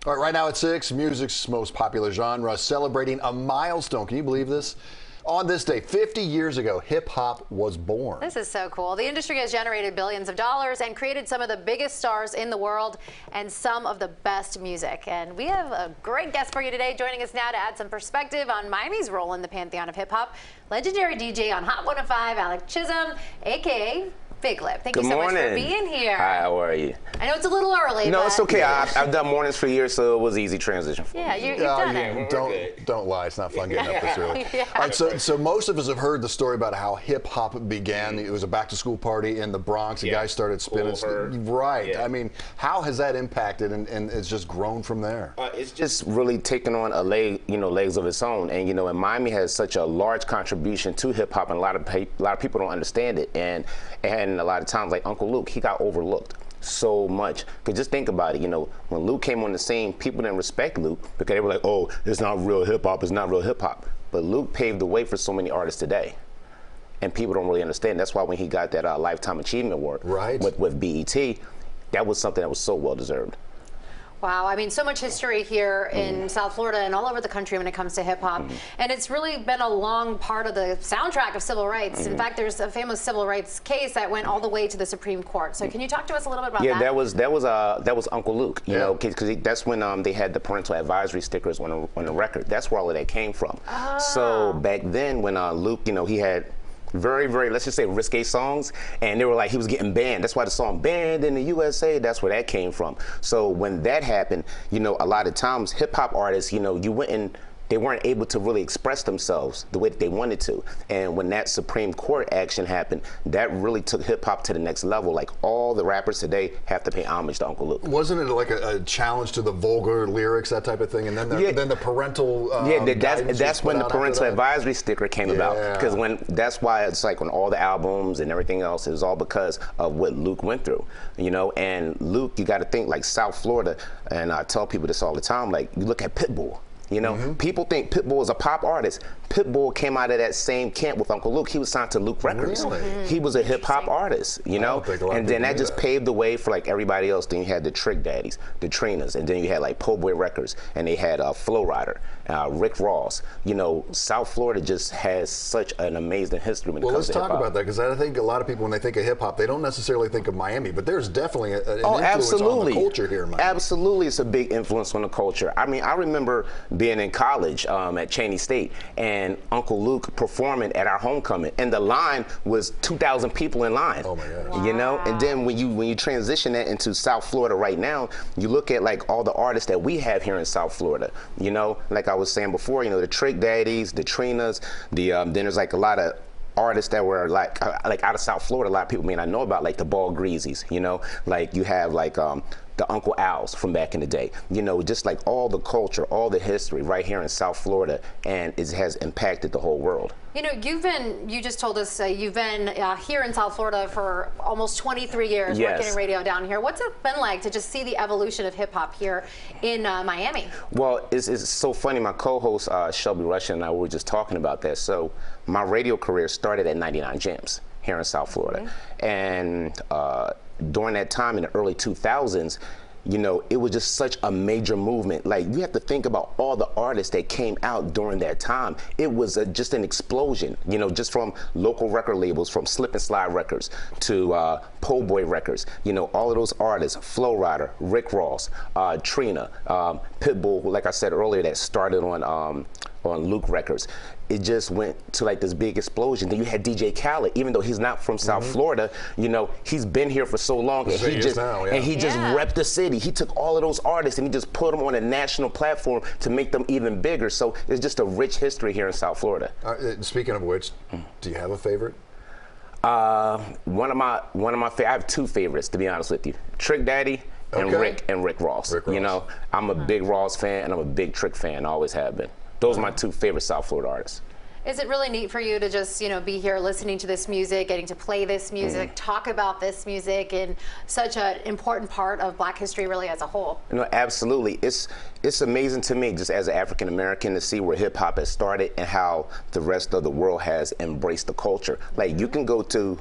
All right, right now at 6, music's most popular genre, celebrating a milestone. Can you believe this? On this day, 50 years ago, hip-hop was born. This is so cool. The industry has generated billions of dollars and created some of the biggest stars in the world and some of the best music. And we have a great guest for you today, joining us now to add some perspective on Miami's role in the pantheon of hip-hop. Legendary DJ on Hot 105, Alex Chisholm, a.k.a. Big Lip. Thank you so much for being here. Hi, how are you? I know it's a little early. No, but it's okay. I've done mornings for years, so it was an easy transition for me. Yeah, you've done it. Don't lie. It's not fun getting up this early. Yeah. All right, so most of us have heard the story about how hip hop began. It was a back-to-school party in the Bronx. The guys started spinning. Right. Yeah. I mean, how has that impacted and it's just grown from there? It's just really taken on a legs of its own. And and Miami has such a large contribution to hip hop, and a lot of people don't understand it. And a lot of times, like Uncle Luke, he got overlooked so much. Because just think about it, when Luke came on the scene, people didn't respect Luke because they were like, oh, it's not real hip hop, it's not real hip hop. But Luke paved the way for so many artists today. And people don't really understand. That's why when he got that Lifetime Achievement Award with BET, that was something that was so well deserved. Wow, I mean, so much history here in South Florida and all over the country when it comes to hip hop. And it's really been a long part of the soundtrack of civil rights. In fact, there's a famous civil rights case that went all the way to the Supreme Court. So can you talk to us a little bit about that? Yeah, that was Uncle Luke, because that's when they had the parental advisory stickers on the record. That's where all of that came from. So back then when Luke, he had very, let's just say, risque songs, and they were like, he was getting banned. That's why the song Banned in the USA, that's where that came from. So when that happened, a lot of times hip-hop artists, they weren't able to really express themselves the way that they wanted to. And when that Supreme Court action happened, that really took hip-hop to the next level. Like, all the rappers today have to pay homage to Uncle Luke. Wasn't it like a challenge to the vulgar lyrics, that type of thing? And then the parental that's when the parental advisory sticker came about. Because that's why it's like on all the albums and everything else, it was all because of what Luke went through. And Luke, you got to think like South Florida, and I tell people this all the time, like, you look at Pitbull. People think Pitbull is a pop artist. Pitbull came out of that same camp with Uncle Luke. He was signed to Luke Records. Really? He was a hip-hop artist, and then that just paved the way for like everybody else. Then you had the Trick Daddies, the Trinas, and then you had like Po' Boy Records, and they had Flow Rider, Rick Ross. South Florida just has such an amazing history when it comes to hip-hop. Let's talk about that, because I think a lot of people, when they think of hip-hop, they don't necessarily think of Miami, but there's definitely an influence on the culture here in Miami. Absolutely, it's a big influence on the culture. I mean, I remember being in college at Cheney State, and Uncle Luke performing at our homecoming, and the line was 2,000 people in line. Oh my gosh. Wow. And then when you transition that into South Florida right now, you look at like all the artists that we have here in South Florida. Like I was saying before, the Trick Daddies, the Trinas, then there's like a lot of artists that were like out of South Florida. A lot of people may not know about, like the Ball Greasies. Like you have like the Uncle Al's from back in the day. Just like all the culture, all the history right here in South Florida, and it has impacted the whole world. You just told us you've been here in South Florida for almost 23 years, working in radio down here. What's it been like to just see the evolution of hip hop here in Miami? Well, it's so funny. My co-host Shelby Rush and I were just talking about that. So my radio career started at 99 Gems here in South Florida, and during that time in the early 2000s, it was just such a major movement. Like, you have to think about all the artists that came out during that time. It was just an explosion, just from local record labels, from Slip and Slide Records to Po' Boy Records. All of those artists, Flow Rider, Rick Ross, Trina, Pitbull, like I said earlier, that started on Luke Records. It just went to like this big explosion. Then you had DJ Khaled, even though he's not from South Florida, he's been here for so long, and he just repped the city. He took all of those artists and he just put them on a national platform to make them even bigger. So it's just a rich history here in South Florida. Speaking of which, do you have a favorite? One of my I have two favorites, to be honest with you: Trick Daddy and Rick Ross. I'm a big Ross fan and I'm a big Trick fan. I always have been. Those are my two favorite South Florida artists. Is it really neat for you to just, be here listening to this music, getting to play this music, talk about this music, and such an important part of Black history really as a whole? Absolutely. It's it's amazing to me, just as an African American, to see where hip hop has started and how the rest of the world has embraced the culture. Like, you can go to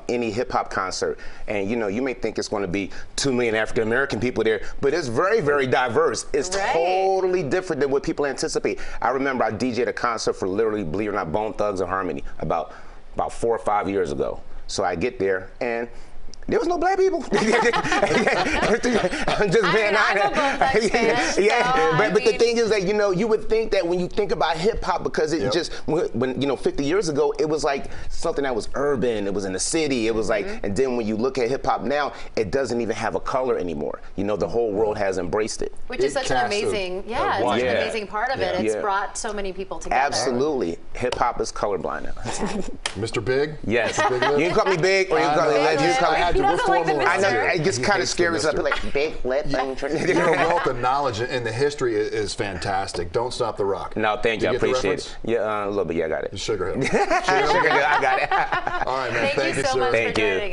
any hip hop concert, and you may think it's going to be 2 million African American people there, but it's very, very diverse. It's totally different than what people anticipate. I remember I DJ'd a concert for literally, believe it or not, Bone Thugs and Harmony about 4 or 5 years ago. So I get there, and there was no black people. I'm just being honest. But the thing is that, you would think that when you think about hip hop, because it just, when 50 years ago, it was like something that was urban, it was in the city, it was like, and then when you look at hip hop now, it doesn't even have a color anymore. The whole world has embraced it. Which is such an amazing, it's such an amazing part of it. It's brought so many people together. Absolutely. Hip hop is colorblind now. Mr. Big? Yes. Mr. Big Lip? You can call me Big, or you can call me He doesn't like the I know, it gets kind of scary, so I feel like big lip. Your wealth of knowledge and the history is fantastic. Don't stop the rock. No, thank you. I appreciate it. Yeah, a little bit. Yeah, I got it. Sugar Hill. Sugar Hill, I got it. All right, man. Thank you so sir. much for joining.